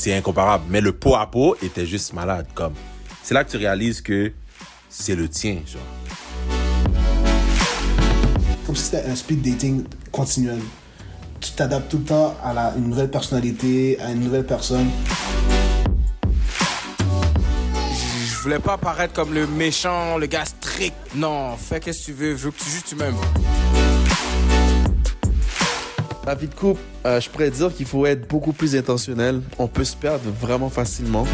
c'est incomparable. Mais le pot à pot était juste malade. Comme, c'est là que tu réalises que c'est le tien, genre. Comme si c'était un speed dating continuel. Tu t'adaptes tout le temps à une nouvelle personnalité, à une nouvelle personne. Je voulais pas paraître comme le méchant, le gars strict. Non, fais qu'est-ce que tu veux, je veux que tu m'aimes. La vie de couple, je pourrais dire qu'il faut être beaucoup plus intentionnel. On peut se perdre vraiment facilement.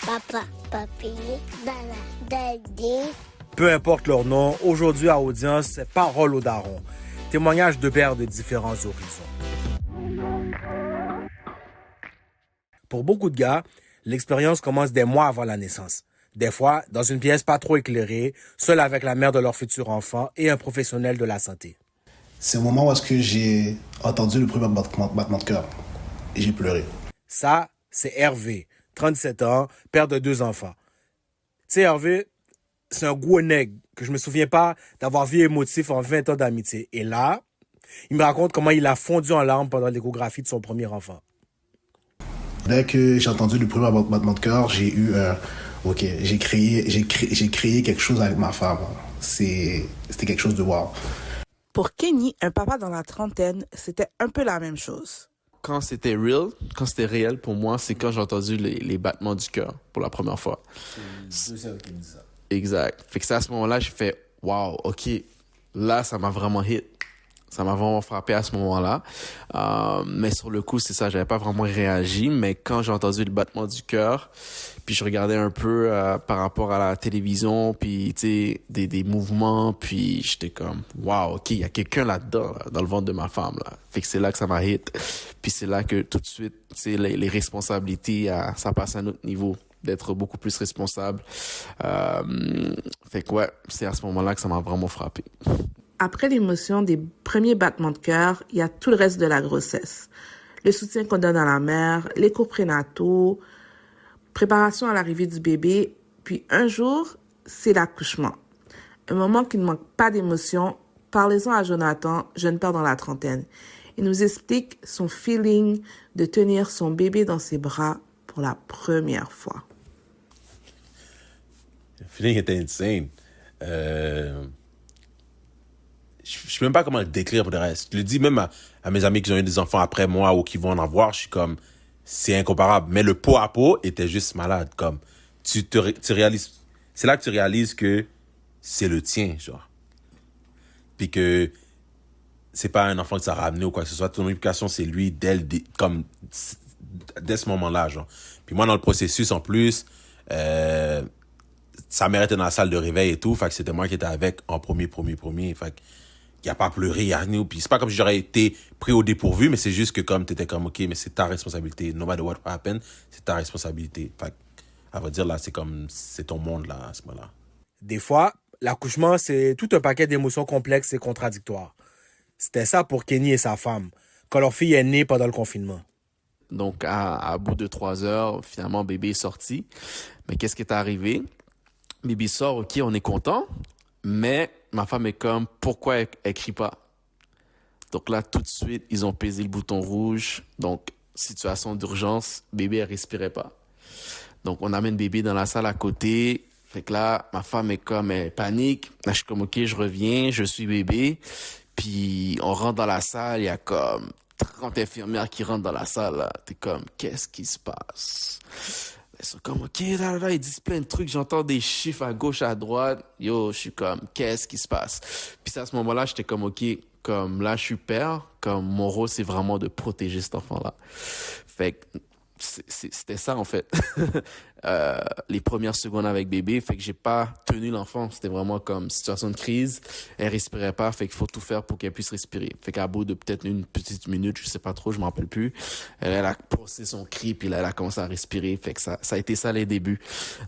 Papa, papi, daddy. Peu importe leur nom, aujourd'hui à Audience, c'est Parole aux darons. Témoignage de pères de différents horizons. Pour beaucoup de gars, l'expérience commence des mois avant la naissance. Des fois, dans une pièce pas trop éclairée, seul avec la mère de leur futur enfant et un professionnel de la santé. C'est au moment où est-ce que j'ai entendu le premier battement de cœur. Et j'ai pleuré. Ça, c'est Hervé, 37 ans, père de 2 enfants. Tu sais, Hervé, c'est un gros nègre que je me souviens pas d'avoir vu émotif en 20 ans d'amitié. Et là, il me raconte comment il a fondu en larmes pendant l'échographie de son premier enfant. Dès que j'ai entendu le premier battement de cœur, j'ai eu OK, j'ai créé quelque chose avec ma femme. C'était quelque chose de wow. Pour Kenny, un papa dans la trentaine, c'était un peu la même chose. Quand c'était réel pour moi, c'est quand j'ai entendu les battements du cœur pour la première fois. Exact. Fait que c'est à ce moment-là, j'ai fait « Wow, OK, là, ça m'a vraiment hit. » Ça m'a vraiment frappé à ce moment-là. Mais sur le coup, c'est ça, j'avais pas vraiment réagi. Mais quand j'ai entendu le battement du cœur, puis je regardais un peu par rapport à la télévision, puis tu sais, des mouvements, puis j'étais comme « Wow, OK, il y a quelqu'un là-dedans, là, dans le ventre de ma femme. » Là. Fait que c'est là que ça m'a hit. Puis c'est là que tout de suite, tu sais, les responsabilités, ça passe à un autre niveau, d'être beaucoup plus responsable. Fait que ouais, c'est à ce moment-là que ça m'a vraiment frappé. Après l'émotion des premiers battements de cœur, il y a tout le reste de la grossesse. Le soutien qu'on donne à la mère, les cours prénataux, préparation à l'arrivée du bébé, puis un jour, c'est l'accouchement. Un moment qui ne manque pas d'émotion. Parlez-en à Jonathan, jeune père dans la trentaine. Il nous explique son feeling de tenir son bébé dans ses bras pour la première fois. Le feeling était insane. Je ne sais même pas comment le décrire pour le reste. Je le dis même à mes amis qui ont eu des enfants après moi ou qui vont en avoir, je suis comme, c'est incomparable. Mais le pot à pot était juste malade. Comme, tu réalises, c'est là que tu réalises que c'est le tien, genre. Puis que c'est pas un enfant que ça a ramené ou quoi que ce soit. Ton éducation, c'est lui dès ce moment-là, genre. Puis moi, dans le processus, en plus, sa mère était dans la salle de réveil et tout. Fait que c'était moi qui étais avec en premier. Fait que, il a pas pleuré, il a rien. Puis c'est pas comme si j'aurais été pris au dépourvu, mais c'est juste que comme t'étais comme, OK, mais c'est ta responsabilité. No matter what happen, c'est ta responsabilité. Fait que, à vrai dire, là, c'est ton monde, là, à ce moment-là. Des fois, l'accouchement, c'est tout un paquet d'émotions complexes et contradictoires. C'était ça pour Kenny et sa femme, quand leur fille est née pendant le confinement. Donc, à bout de 3 heures, finalement, bébé est sorti. Mais qu'est-ce qui est arrivé? Bébé sort, OK, on est content. Mais ma femme est comme, pourquoi elle crie pas? Donc là, tout de suite, ils ont pesé le bouton rouge. Donc, situation d'urgence, bébé, elle respirait pas. Donc, on amène bébé dans la salle à côté. Fait que là, ma femme est comme, elle panique. Là, je suis comme, OK, je reviens, je suis bébé. Puis, on rentre dans la salle, il y a comme 30 infirmières qui rentrent dans la salle. Là. T'es comme, qu'est-ce qui se passe? Ils sont comme, OK, là, ils disent plein de trucs. J'entends des chiffres à gauche, à droite. Yo, je suis comme, qu'est-ce qui se passe? Puis c'est à ce moment-là, j'étais comme, OK, comme là, je suis père. Comme mon rôle, c'est vraiment de protéger cet enfant-là. Fait que c'était ça, en fait. Les premières secondes avec bébé. Fait que j'ai pas tenu l'enfant. C'était vraiment comme situation de crise. Elle respirait pas. Fait qu'il faut tout faire pour qu'elle puisse respirer. Fait qu'à bout de peut-être une petite minute, je sais pas trop, je m'en rappelle plus. Elle a posé son cri, puis là, elle a commencé à respirer. Fait que ça a été ça les débuts.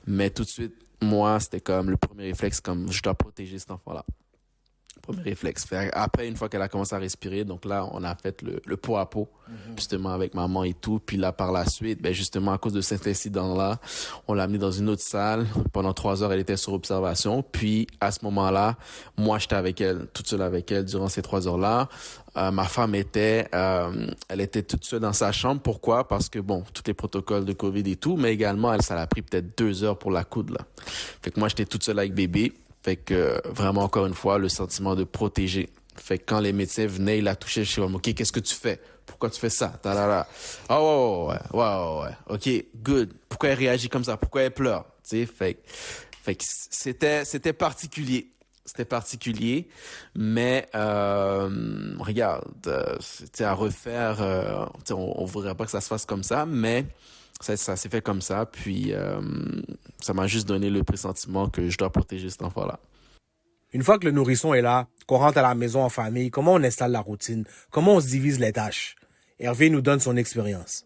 Mais tout de suite, moi, c'était comme le premier réflexe, comme je dois protéger cet enfant-là. Premier réflexe. Après, une fois qu'elle a commencé à respirer, donc là, on a fait le pot à pot, justement, avec maman et tout. Puis là, par la suite, ben, justement, à cause de cet incident-là, on l'a amenée dans une autre salle. Pendant 3 heures, elle était sur observation. Puis, à ce moment-là, moi, j'étais avec elle, toute seule avec elle durant ces 3 heures-là. Ma femme elle était toute seule dans sa chambre. Pourquoi? Parce que, bon, tous les protocoles de COVID et tout, mais également, ça l'a pris peut-être 2 heures pour la coudre, là. Fait que moi, j'étais toute seule avec bébé. Fait que, vraiment, encore une fois, le sentiment de protéger. Fait que quand les médecins venaient, ils la touchaient, je suis comme, OK, qu'est-ce que tu fais? Pourquoi tu fais ça? Oh, ouais. OK, good. Pourquoi elle réagit comme ça? Pourquoi elle pleure? Tu sais, fait que c'était particulier. C'était particulier, mais regarde, c'était à refaire. On voudrait pas que ça se fasse comme ça, mais ça s'est fait comme ça. Puis ça m'a juste donné le pressentiment que je dois protéger cet enfant-là. Une fois que le nourrisson est là, qu'on rentre à la maison en famille, comment on installe la routine? Comment on se divise les tâches? Hervé nous donne son expérience.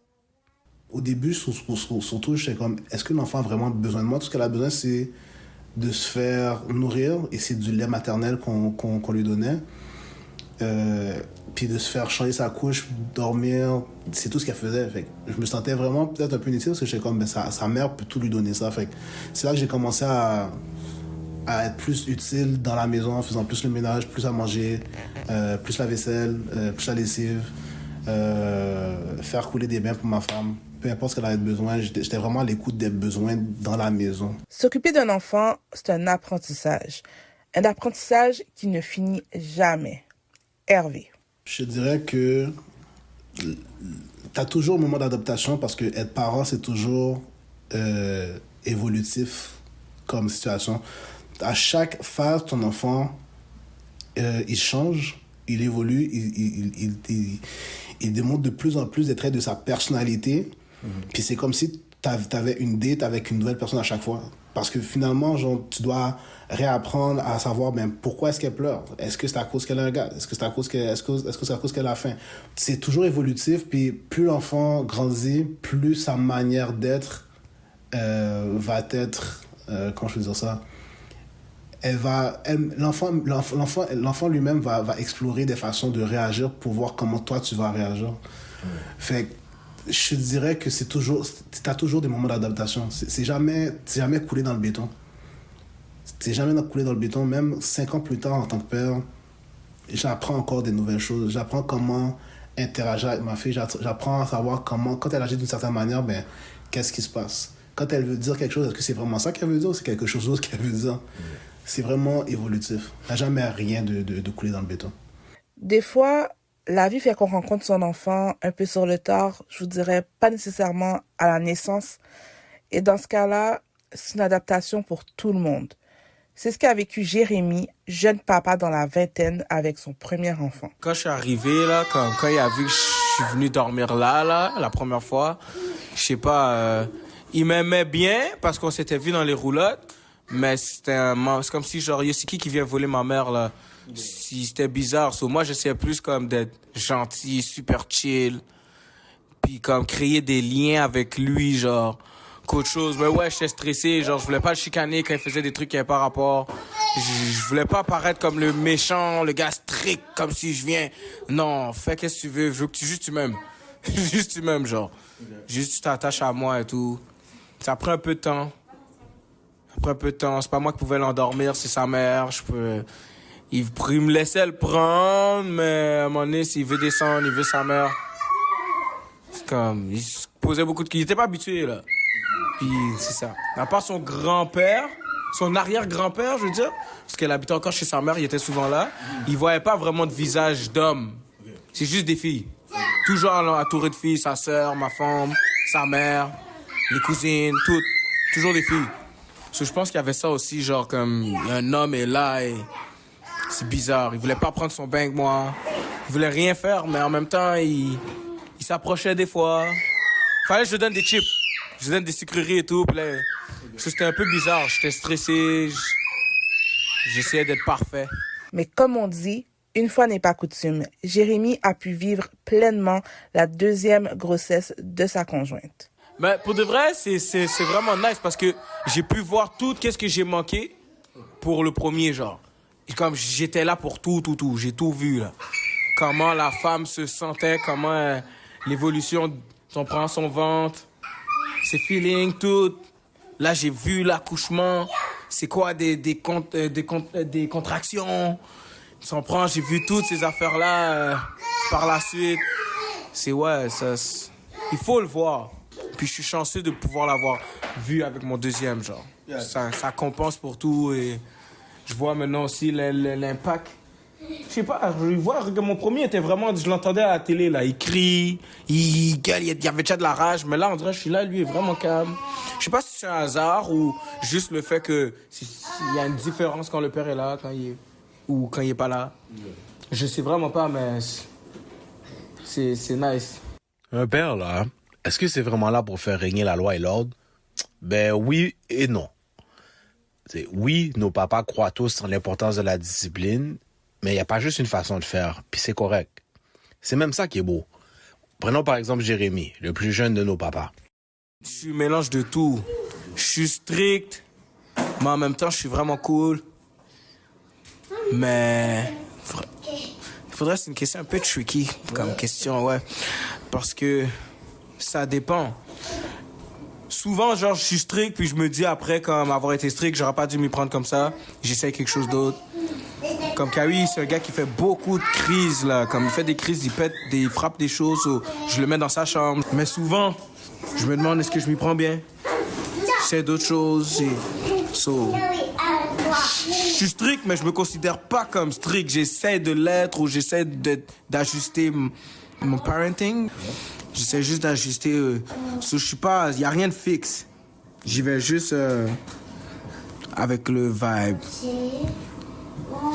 Au début, surtout, j'étais comme, est-ce que l'enfant a vraiment besoin de moi? Tout ce qu'elle a besoin, c'est de se faire nourrir, et c'est du lait maternel qu'on lui donnait. Puis de se faire changer sa couche, dormir, c'est tout ce qu'elle faisait. Fait que je me sentais vraiment peut-être un peu inutile parce que j'étais comme, ben, sa mère peut tout lui donner ça. Fait que c'est là que j'ai commencé à être plus utile dans la maison, en faisant plus le ménage, plus à manger, plus la vaisselle, plus la lessive, faire couler des bains pour ma femme. Peu importe ce qu'elle avait besoin, j'étais vraiment à l'écoute des besoins dans la maison. S'occuper d'un enfant, c'est un apprentissage. Un apprentissage qui ne finit jamais. Hervé. Je dirais que t'as toujours un moment d'adaptation parce que être parent, c'est toujours évolutif comme situation. À chaque phase, ton enfant, il change, il évolue, il démontre de plus en plus des traits de sa personnalité. Puis c'est comme si t'avais une date avec une nouvelle personne à chaque fois. Parce que finalement, genre, tu dois réapprendre à savoir ben, pourquoi est-ce qu'elle pleure. Est-ce que c'est à cause qu'elle a un gars? Est-ce que c'est à cause qu'elle a faim? C'est toujours évolutif. Puis plus l'enfant grandit, plus sa manière d'être va être... comment je peux dire ça? L'enfant lui-même va explorer des façons de réagir pour voir comment toi tu vas réagir. Fait que je dirais que t'as toujours des moments d'adaptation. C'est jamais coulé dans le béton. C'est jamais coulé dans le béton. Même 5 ans plus tard, en tant que père, j'apprends encore des nouvelles choses. J'apprends comment interagir avec ma fille. J'apprends à savoir comment, quand elle agit d'une certaine manière, ben, qu'est-ce qui se passe. Quand elle veut dire quelque chose, est-ce que c'est vraiment ça qu'elle veut dire ou c'est quelque chose d'autre qu'elle veut dire? C'est vraiment évolutif. Il n'y a jamais rien de coulé dans le béton. Des fois, la vie fait qu'on rencontre son enfant un peu sur le tard, je vous dirais pas nécessairement à la naissance. Et dans ce cas-là, c'est une adaptation pour tout le monde. C'est ce qu'a vécu Jérémy, jeune papa dans la vingtaine avec son premier enfant. Quand je suis arrivé, là, quand il a vu que je suis venu dormir là, la première fois, je sais pas, il m'aimait bien parce qu'on s'était vu dans les roulottes, mais c'est comme si, genre, c'est qui vient voler ma mère, là? Si c'était bizarre. Moi, j'essayais plus comme d'être gentil, super chill, puis comme créer des liens avec lui, genre, qu'autre chose. Mais ouais, j'étais stressé, genre, je voulais pas le chicaner quand il faisait des trucs qui n'avaient pas rapport. Je voulais pas paraître comme le méchant, le gars strict, comme si je viens. Non, fais qu'est-ce que tu veux, je veux que juste tu m'aimes. Juste tu m'aimes, genre. Juste tu t'attaches à moi et tout. Ça prend un peu de temps. C'est pas moi qui pouvais l'endormir, c'est sa mère. Il me laissait le prendre, mais à un moment donné, s'il veut descendre, il veut sa mère. C'est comme, il se posait beaucoup de questions. Il était pas habitué, là. Puis, c'est ça. À part son grand-père, son arrière-grand-père, je veux dire, parce qu'elle habitait encore chez sa mère, il était souvent là, il voyait pas vraiment de visage d'homme. C'est juste des filles. Toujours entouré de filles, sa sœur, ma femme, sa mère, les cousines, toutes. Toujours des filles. Parce que je pense qu'il y avait ça aussi, genre, comme, un homme est là et... C'est bizarre. Il voulait pas prendre son bain avec moi. Il voulait rien faire, mais en même temps, il s'approchait des fois. Fallait que je lui donne des chips. Je lui donne des sucreries et tout. Puis là, c'était un peu bizarre. J'étais stressé. J'essayais d'être parfait. Mais comme on dit, une fois n'est pas coutume. Jérémy a pu vivre pleinement la deuxième grossesse de sa conjointe. Mais pour de vrai, c'est vraiment nice parce que j'ai pu voir tout qu'est-ce que j'ai manqué pour le premier, genre. Et comme j'étais là pour tout. J'ai tout vu, là. Comment la femme se sentait, comment l'évolution, on prend son ventre, ses feelings, tout. Là, j'ai vu l'accouchement. C'est quoi des contractions. On prend, j'ai vu toutes ces affaires-là par la suite. C'est il faut le voir. Puis je suis chanceux de pouvoir l'avoir vu avec mon deuxième, genre. Ça compense pour tout et je vois maintenant aussi l'impact. Je sais pas, je vois que mon premier était vraiment, je l'entendais à la télé, là, il crie, il gueule, il y avait déjà de la rage, mais là, on dirait, je suis là, lui est vraiment calme. Je sais pas si c'est un hasard ou juste le fait que il y a une différence quand le père est là, ou quand il est pas là. Je sais vraiment pas, mais c'est nice. Un père, là, est-ce que c'est vraiment là pour faire régner la loi et l'ordre? Ben oui et non. Oui, nos papas croient tous en l'importance de la discipline, mais il n'y a pas juste une façon de faire, puis c'est correct. C'est même ça qui est beau. Prenons par exemple Jérémy, le plus jeune de nos papas. Je suis un mélange de tout. Je suis strict, mais en même temps, je suis vraiment cool. Mais c'est une question un peu tricky comme question, ouais. Parce que ça dépend. Souvent, genre, je suis strict, puis je me dis après, comme avoir été strict, j'aurais pas dû m'y prendre comme ça. J'essaie quelque chose d'autre. Comme Kawi, c'est un gars qui fait beaucoup de crises, là. Comme il fait des crises, il frappe des choses, je le mets dans sa chambre. Mais souvent, je me demande est-ce que je m'y prends bien. J'essaie d'autres choses. Je suis strict, mais je me considère pas comme strict. J'essaie de l'être ou j'essaie d'ajuster mon parenting. J'essaie juste d'ajuster. Je suis pas. Il y a rien de fixe. J'y vais juste avec le vibe.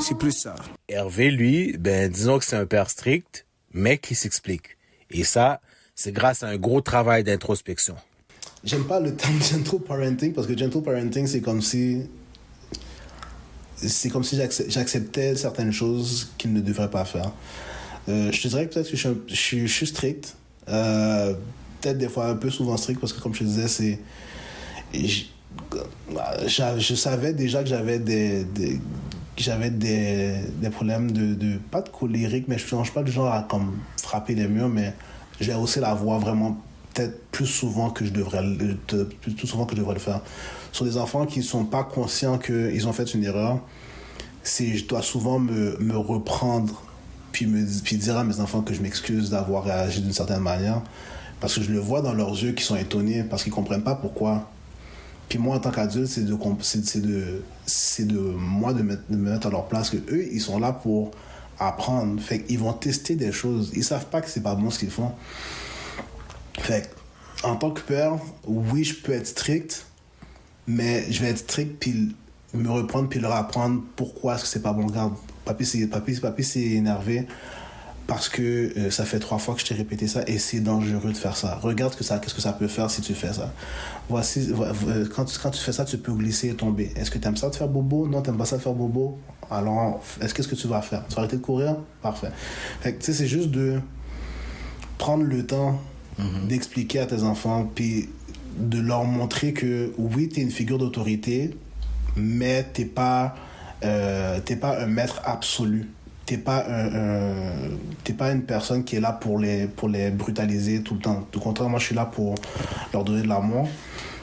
C'est plus ça. Hervé, lui, ben disons que c'est un père strict, mais qui s'explique. Et ça, c'est grâce à un gros travail d'introspection. J'aime pas le terme gentle parenting parce que gentle parenting, c'est comme si j'acceptais certaines choses qu'il ne devrait pas faire. Je te dirais que peut-être que je suis strict. Peut-être des fois un peu souvent strict parce que comme je te disais, je savais déjà que j'avais des problèmes pas de colérique, mais je ne suis pas du genre à comme frapper les murs, mais j'ai aussi la voix vraiment peut-être plus souvent que je devrais le faire. Sur des enfants qui ne sont pas conscients qu'ils ont fait une erreur, je dois souvent me reprendre puis dire à mes enfants que je m'excuse d'avoir réagi d'une certaine manière parce que je le vois dans leurs yeux qui sont étonnés parce qu'ils ne comprennent pas pourquoi. Puis moi, en tant qu'adulte, c'est de moi de me mettre à leur place, que eux, ils sont là pour apprendre. Fait qu'ils vont tester des choses. Ils savent pas que c'est pas bon ce qu'ils font. Fait en tant que père, oui, je peux être strict, mais je vais être strict puis me reprendre puis leur apprendre pourquoi est-ce que c'est pas bon. Regarde, papy s'est énervé parce que ça fait 3 fois que je t'ai répété ça et c'est dangereux de faire ça. Regarde qu'est-ce que ça peut faire si tu fais ça. Voici, quand tu fais ça, tu peux glisser et tomber. Est-ce que tu aimes ça de faire bobo? Non, tu n'aimes pas ça de faire bobo? Alors, qu'est-ce que tu vas faire? Tu vas arrêter de courir? Parfait. Fait que, tu sais, c'est juste de prendre le temps d'expliquer à tes enfants puis de leur montrer que oui, tu es une figure d'autorité, mais t'es pas un maître absolu. T'es pas une personne qui est là pour les brutaliser tout le temps. Au contraire, moi, je suis là pour leur donner de l'amour.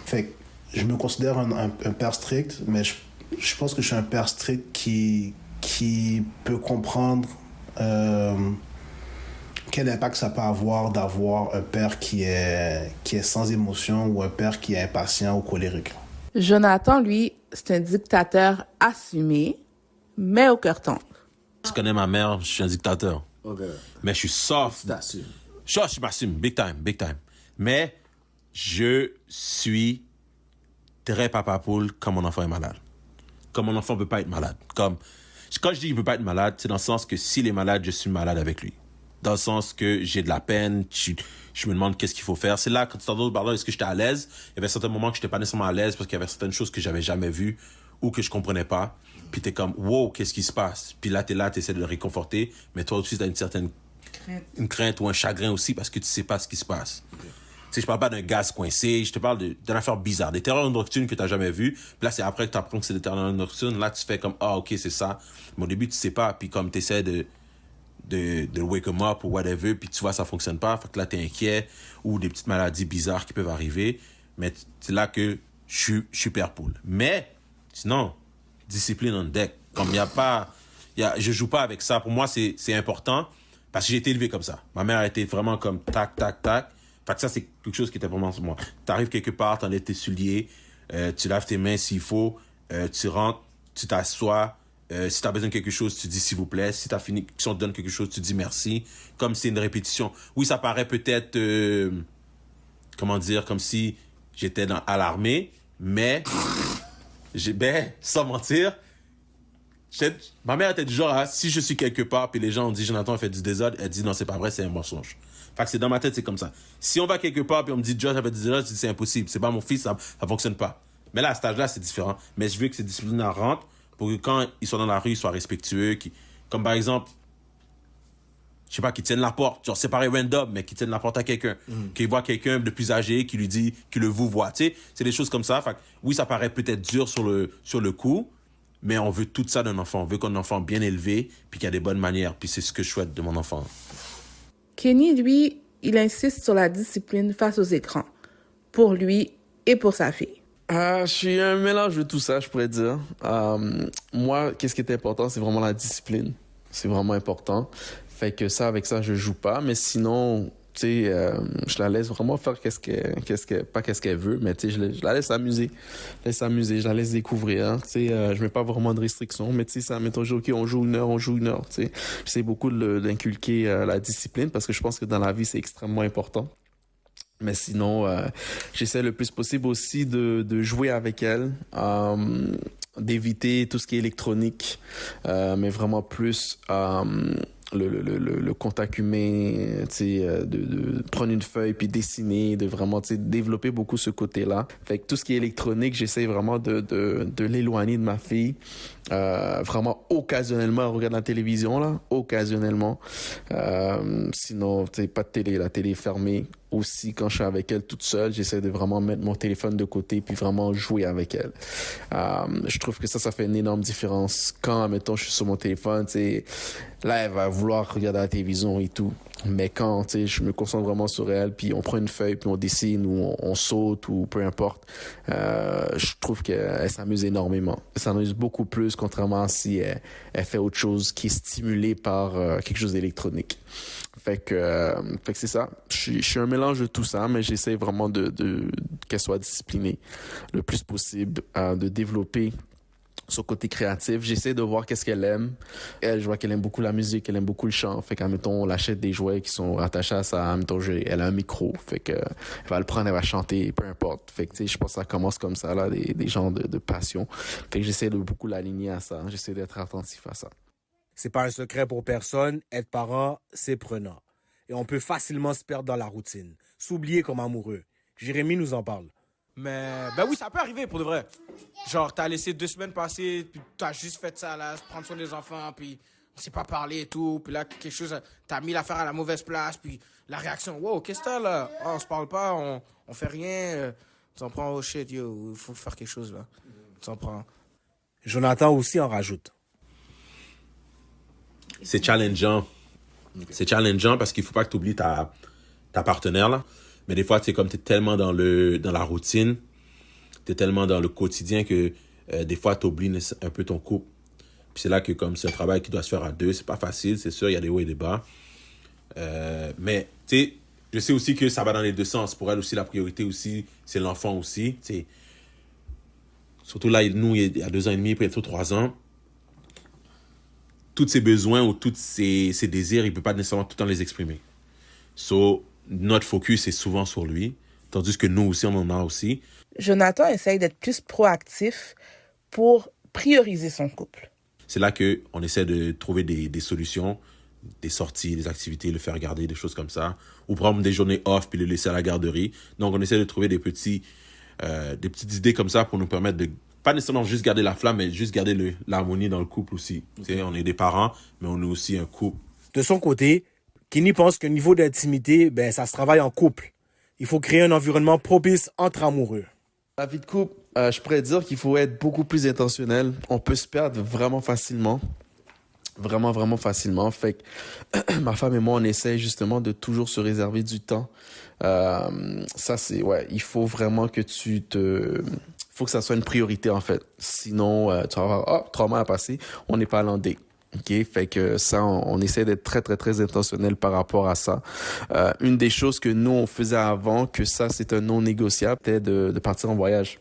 Fait que je me considère un père strict, mais je pense que je suis un père strict qui peut comprendre quel impact ça peut avoir d'avoir un père qui est sans émotion ou un père qui est impatient ou colérique. Jonathan, lui, c'est un dictateur assumé, mais au cœur tendre. Tu connais ma mère, je suis un dictateur. Okay. Mais je suis soft. Je m'assume, big time. Mais je suis très papa poule quand mon enfant est malade. Comme mon enfant ne peut pas être malade. Quand je dis qu'il ne peut pas être malade, c'est dans le sens que s'il est malade, je suis malade avec lui. Dans le sens que j'ai de la peine, je me demande qu'est-ce qu'il faut faire. C'est là, quand tu t'entends parler, est-ce que j'étais à l'aise? Il y avait certains moments que je n'étais pas nécessairement à l'aise parce qu'il y avait certaines choses que j'avais jamais vues ou que je comprenais pas. Puis t'es comme, wow, qu'est-ce qui se passe? Puis là, t'essaies de le réconforter, mais toi aussi, t'as une certaine crainte ou un chagrin aussi parce que tu sais pas ce qui se passe. Okay. sais, je parle pas d'un gaz coincé, je te parle d'une affaire bizarre, des terreurs nocturnes que t'as jamais vues. Puis là, c'est après que t'apprends que c'est des terreurs nocturnes, là, tu fais comme, ah, ok, c'est ça. Mais au début, tu sais pas, puis comme t'essaies de wake 'em up ou whatever, puis tu vois, ça fonctionne pas, fait que là, t'es inquiet, ou des petites maladies bizarres qui peuvent arriver. Mais c'est là que je suis père poule. Mais, sinon, discipline on deck. Comme il y a pas, je joue pas avec ça. Pour moi, c'est important, parce que j'ai été élevé comme ça. Ma mère a été vraiment comme tac, tac, tac. Fait que ça, c'est quelque chose qui était vraiment sur moi. T'arrives quelque part, t'enlèves tes souliers, tu laves tes mains s'il faut, tu rentres, tu t'assois, si t'as besoin de quelque chose, tu dis s'il vous plaît. Si t'as fini, si on te donne quelque chose, tu dis merci. Comme c'est une répétition. Oui, ça paraît peut-être, comment dire, comme si j'étais à l'armée, mais, sans mentir, ma mère était du genre, hein, si je suis quelque part, puis les gens ont dit, Jonathan a fait du désordre, elle dit, non, c'est pas vrai, c'est un mensonge. Fait que c'est dans ma tête, c'est comme ça. Si on va quelque part, puis on me dit, Josh a fait du désordre, je dis, c'est impossible, c'est pas mon fils, ça fonctionne pas. Mais là, à cet âge-là, c'est différent. Mais je veux que ces disciplines-là rentrent pour que quand ils sont dans la rue, ils soient respectueux. Comme par exemple, je sais pas, qu'ils tiennent la porte, genre séparés random, mais qu'ils tiennent la porte à quelqu'un. Qu'ils voient quelqu'un de plus âgé qui lui dit, qui le vous voit. Tu sais, c'est des choses comme ça. Fait que, oui, ça paraît peut-être dur sur le coup, mais on veut tout ça d'un enfant. On veut qu'on ait un enfant bien élevé, puis qui a des bonnes manières. Puis c'est ce que je souhaite de mon enfant. Kenny, lui, il insiste sur la discipline face aux écrans, pour lui et pour sa fille. Je suis un mélange de tout ça, je pourrais dire. Moi, qu'est-ce qui est important, c'est vraiment la discipline. C'est vraiment important. Fait que ça, avec ça, je joue pas. Mais sinon, tu sais, je la laisse vraiment faire pas qu'est-ce qu'elle veut, mais tu sais, je la laisse s'amuser. Je la laisse découvrir. Hein. Tu sais, je mets pas vraiment de restrictions, mais tu sais, ça mettons, OK, on joue une heure. Tu sais, j'essaie beaucoup d'inculquer la discipline parce que je pense que dans la vie, c'est extrêmement important. Mais sinon, j'essaie le plus possible aussi de jouer avec elle, d'éviter tout ce qui est électronique, mais vraiment plus le contact humain, tu sais, de prendre une feuille puis dessiner, de vraiment, tu sais, développer beaucoup ce côté-là. Fait que tout ce qui est électronique, j'essaie vraiment de l'éloigner de ma fille. Vraiment occasionnellement, elle regarde la télévision, là, occasionnellement. Sinon, tu sais, pas de télé, la télé est fermée. Aussi, quand je suis avec elle toute seule, j'essaie de vraiment mettre mon téléphone de côté puis vraiment jouer avec elle. Je trouve que ça fait une énorme différence. Quand, mettons, je suis sur mon téléphone, tu sais, là, elle va vouloir regarder la télévision et tout. Mais quand, tu sais, je me concentre vraiment sur elle, puis on prend une feuille, puis on dessine, ou on saute, ou peu importe, je trouve qu'elle s'amuse énormément. Elle s'amuse beaucoup plus, contrairement à si elle fait autre chose qui est stimulée par quelque chose d'électronique. Fait que c'est ça. Je suis un mélange de tout ça, mais j'essaie vraiment de qu'elle soit disciplinée le plus possible, de développer son côté créatif. J'essaie de voir qu'est-ce qu'elle aime. Elle, je vois qu'elle aime beaucoup la musique, elle aime beaucoup le chant. Fait qu'admettons, on l'achète des jouets qui sont attachés à ça. Admettons, elle a un micro. Fait que, elle va le prendre, elle va chanter, peu importe. Fait que, tu sais, je pense que ça commence comme ça, là, des genres de passion. Fait que j'essaie de beaucoup l'aligner à ça. J'essaie d'être attentif à ça. C'est pas un secret pour personne, être parent, c'est prenant. Et on peut facilement se perdre dans la routine, s'oublier comme amoureux. Jérémy nous en parle. Mais, ben oui, ça peut arriver, pour de vrai. Genre, t'as laissé 2 semaines passer, puis t'as juste fait ça, là, prendre soin des enfants, puis on s'est pas parlé et tout, puis là, quelque chose, t'as mis l'affaire à la mauvaise place, puis la réaction, wow, qu'est-ce que t'as, là? Oh, on se parle pas, on fait rien, tu en prends, oh shit, yo, il faut faire quelque chose, là. Tu en prends. Jonathan aussi en rajoute. C'est challengeant. C'est challengeant parce qu'il faut pas que tu oublies ta partenaire, là. Mais des fois, tu sais, comme tu es tellement dans la routine, tu es tellement dans le quotidien que des fois, tu oublies un peu ton couple. Puis c'est là que, comme c'est un travail qui doit se faire à deux, c'est pas facile, c'est sûr, il y a des hauts et des bas. Mais, tu sais, je sais aussi que ça va dans les deux sens. Pour elle aussi, la priorité aussi, c'est l'enfant aussi. Tu sais. Surtout là, nous, il y a 2 ans et demi, bientôt 3 ans. Tous ses besoins ou tous ses désirs, il peut pas nécessairement tout le temps les exprimer. So, notre focus est souvent sur lui, tandis que nous aussi, on en a aussi. Jonathan essaye d'être plus proactif pour prioriser son couple. C'est là qu'on essaie de trouver des solutions, des sorties, des activités, le faire garder, des choses comme ça. Ou prendre des journées off puis le laisser à la garderie. Donc, on essaie de trouver des petites idées comme ça pour nous permettre de, pas nécessairement juste garder la flamme, mais juste garder l'harmonie dans le couple aussi. Okay. On est des parents, mais on est aussi un couple. De son côté, Kenny pense qu'un niveau d'intimité, ben, ça se travaille en couple. Il faut créer un environnement propice entre amoureux. La vie de couple, je pourrais dire qu'il faut être beaucoup plus intentionnel. On peut se perdre vraiment facilement. Vraiment, vraiment facilement. Fait que ma femme et moi, on essaie justement de toujours se réserver du temps. Ça, c'est... Ouais, il faut vraiment que faut que ça soit une priorité, en fait. Sinon, tu vas avoir, 3 mois à passer, on n'est pas allé en date. OK? Fait que ça, on essaie d'être très, très, très intentionnel par rapport à ça. Une des choses que nous, on faisait avant, que ça, c'est un non négociable, c'était de partir en voyage.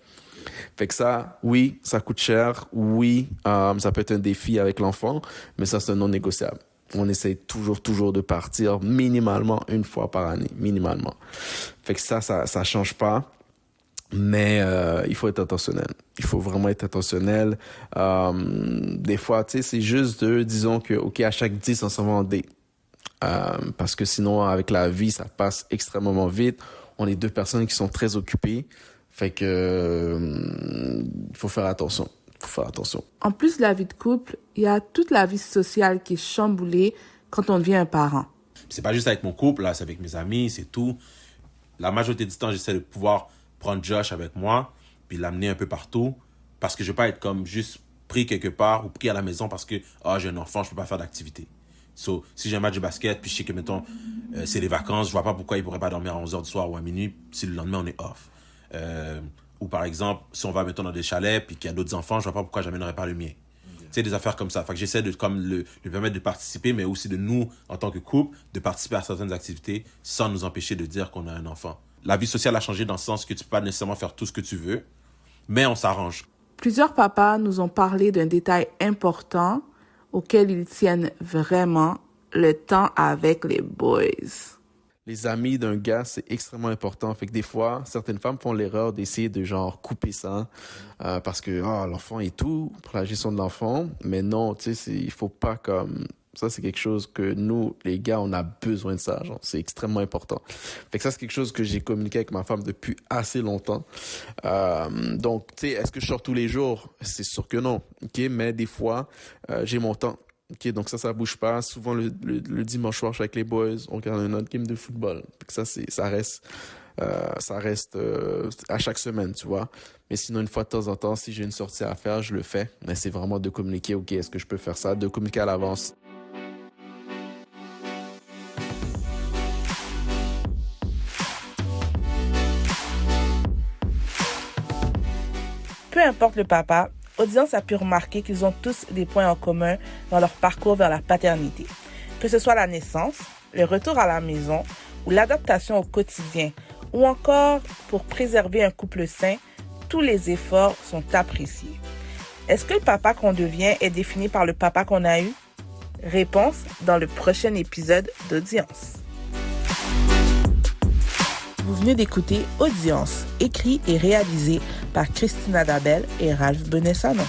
Fait que ça, oui, ça coûte cher. Oui, ça peut être un défi avec l'enfant, mais ça, c'est un non négociable. On essaie toujours de partir minimalement 1 fois par année, minimalement. Fait que ça change pas. Mais il faut être intentionnel. Il faut vraiment être intentionnel. Des fois, tu sais, c'est juste disons que, OK, à chaque 10, on s'en va en date. Parce que sinon, avec la vie, ça passe extrêmement vite. On est 2 personnes qui sont très occupées. Fait que il faut faire attention. En plus de la vie de couple, il y a toute la vie sociale qui est chamboulée quand on devient un parent. C'est pas juste avec mon couple, là, c'est avec mes amis, c'est tout. La majorité du temps, j'essaie de pouvoir prendre Josh avec moi, puis l'amener un peu partout, parce que je veux pas être comme juste pris quelque part ou pris à la maison parce que j'ai un enfant, je peux pas faire d'activité. So, si j'ai un match de basket, puis je sais que, mettons, c'est les vacances, je vois pas pourquoi il pourrait pas dormir à 11h du soir ou à minuit, si le lendemain on est off. Ou par exemple, si on va, mettons, dans des chalets, puis qu'il y a d'autres enfants, je vois pas pourquoi j'amènerais pas le mien. Tu sais, des affaires comme ça. Fait que j'essaie de comme lui permettre de participer, mais aussi de nous, en tant que couple, de participer à certaines activités sans nous empêcher de dire qu'on a un enfant. La vie sociale a changé dans le sens que tu peux pas nécessairement faire tout ce que tu veux, mais on s'arrange. Plusieurs papas nous ont parlé d'un détail important auquel ils tiennent vraiment, le temps avec les boys. Les amis d'un gars, c'est extrêmement important. Fait que des fois, certaines femmes font l'erreur d'essayer de genre couper ça parce que l'enfant est tout pour la gestion de l'enfant. Mais non, tu sais, il faut pas comme... Ça, c'est quelque chose que nous, les gars, on a besoin de ça. Genre, c'est extrêmement important. Fait que ça, c'est quelque chose que j'ai communiqué avec ma femme depuis assez longtemps. Donc, tu sais, est-ce que je sors tous les jours? C'est sûr que non. OK? Mais des fois, j'ai mon temps. OK, donc ça bouge pas. Souvent, le dimanche soir, je suis avec les boys. On regarde un autre game de football. Fait que ça reste à chaque semaine, tu vois. Mais sinon, une fois de temps en temps, si j'ai une sortie à faire, je le fais. Mais c'est vraiment de communiquer, OK, est-ce que je peux faire ça? De communiquer à l'avance. Peu importe le papa, Audience a pu remarquer qu'ils ont tous des points en commun dans leur parcours vers la paternité. Que ce soit la naissance, le retour à la maison ou l'adaptation au quotidien, ou encore pour préserver un couple sain, tous les efforts sont appréciés. Est-ce que le papa qu'on devient est défini par le papa qu'on a eu? Réponse dans le prochain épisode d'Audience. Vous venez d'écouter Audience, écrit et réalisé par Christina Dabel et Ralph Benessanon.